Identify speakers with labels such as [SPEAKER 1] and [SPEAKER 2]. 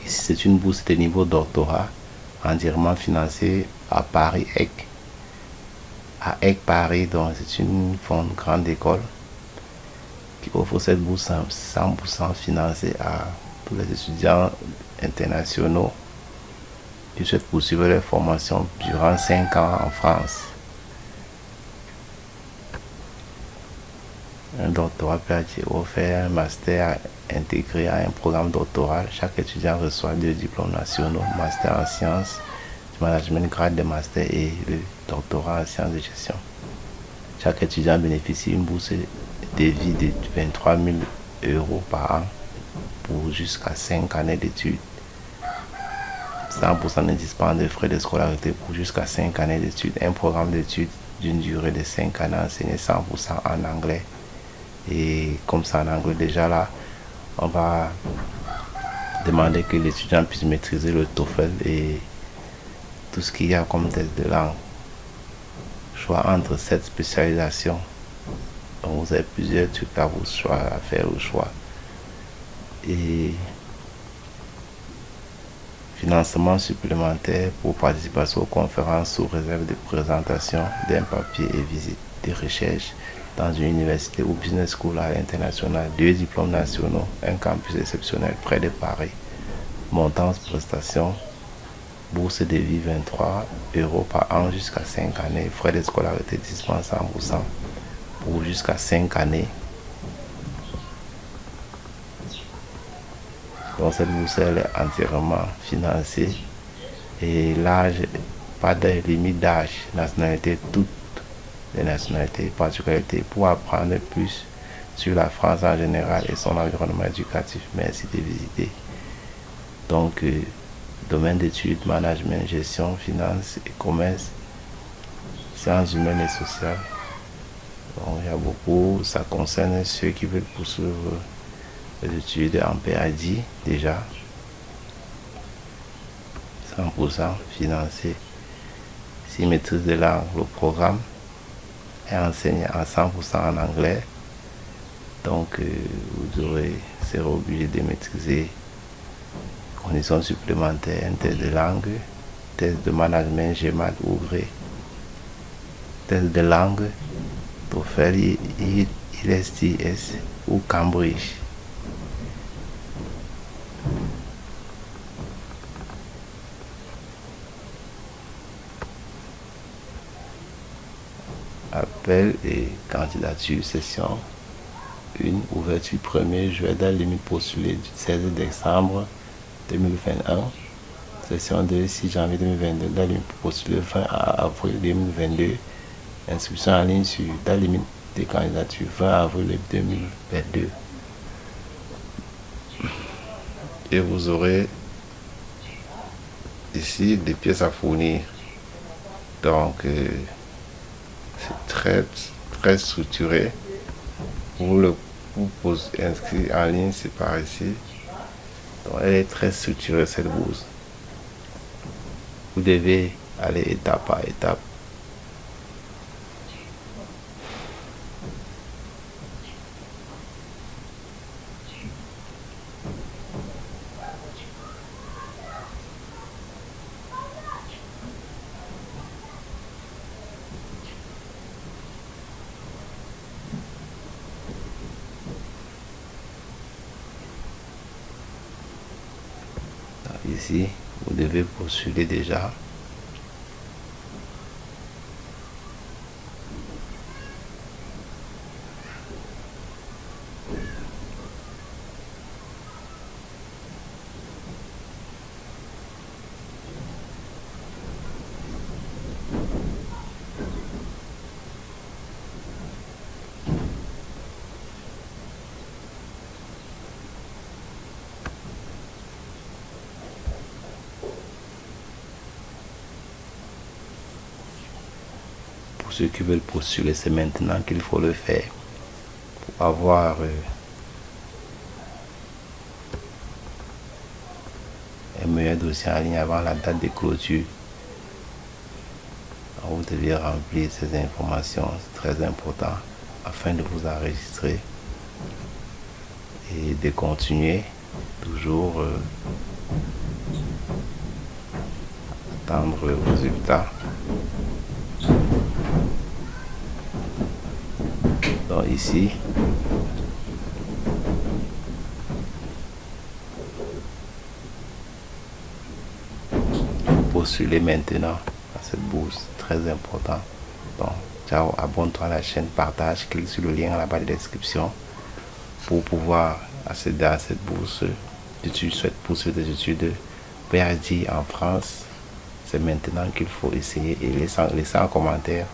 [SPEAKER 1] C'est une bourse de niveau doctorat entièrement financée à Paris EC. À EC Paris, donc c'est une grande école qui offre cette bourse 100% financée à tous les étudiants internationaux qui souhaitent poursuivre leur formation durant 5 ans en France. Un doctorat peut être offert, un master intégré à un programme doctoral. Chaque étudiant reçoit 2 diplômes nationaux, master en sciences du management, grade de master et le doctorat en sciences de gestion. Chaque étudiant bénéficie d'une bourse de vie de 23 000 euros par an pour jusqu'à 5 années d'études. 100% de dispense de frais de scolarité pour jusqu'à 5 années d'études. Un programme d'études d'une durée de 5 années enseigné 100% en anglais. Et comme ça en anglais, déjà là, on va demander que l'étudiant puisse maîtriser le TOEFL et tout ce qu'il y a comme test de langue. Choix entre cette spécialisation. Donc vous avez plusieurs trucs à vous à faire au choix. Et financement supplémentaire pour participation aux conférences sous réserve de présentation d'un papier et visite de recherche dans une université ou business school à l'international, 2 diplômes nationaux, un campus exceptionnel près de Paris. Montant prestation, bourse de vie 23 euros par an jusqu'à 5 années, frais de scolarité dispense 100% pour jusqu'à 5 années. Donc cette bourse elle est entièrement financée et l'âge, pas de limite d'âge, nationalité, toutes les nationalités, particularités pour apprendre plus sur la France en général et son environnement éducatif. Merci de visiter. Donc, domaine d'études, management, gestion, finance et commerce, sciences humaines et sociales. Donc, il y a beaucoup, ça concerne ceux qui veulent poursuivre les études en PhD déjà. 100% financé. Si maîtrise de langue, le programme est enseigné à 100% en anglais. Donc, vous serez obligé de maîtriser conditions supplémentaires, un test de langue, test de management, GMAT ou GRE, test de langue, TOEFL, IELTS ou Cambridge. Appel et candidature, session 1, ouverture 1er juillet, date limite postulée du 16 décembre 2021. Session 2, 6 janvier 2022, date limite postulée 20 avril 2022. Inscription en ligne sur date limite des candidatures 20 avril 2022. Et vous aurez ici des pièces à fournir. Donc, c'est très structuré. Vous inscrire en ligne, c'est par ici. Donc, elle est très structurée, cette bourse. Vous devez aller étape par étape. Ici, vous devez postuler déjà. Ceux qui veulent postuler, c'est maintenant qu'il faut le faire pour avoir un meilleur dossier en ligne avant la date de clôture. Alors, vous devez remplir ces informations, c'est très important afin de vous enregistrer et de continuer toujours attendre le résultat. Donc ici, postuler maintenant à cette bourse, très important. Donc, ciao, abonne-toi à la chaîne, partage, clique sur le lien à la barre de description pour pouvoir accéder à cette bourse. Si tu souhaites poursuivre tes études PhD en France, c'est maintenant qu'il faut essayer et laissez en commentaire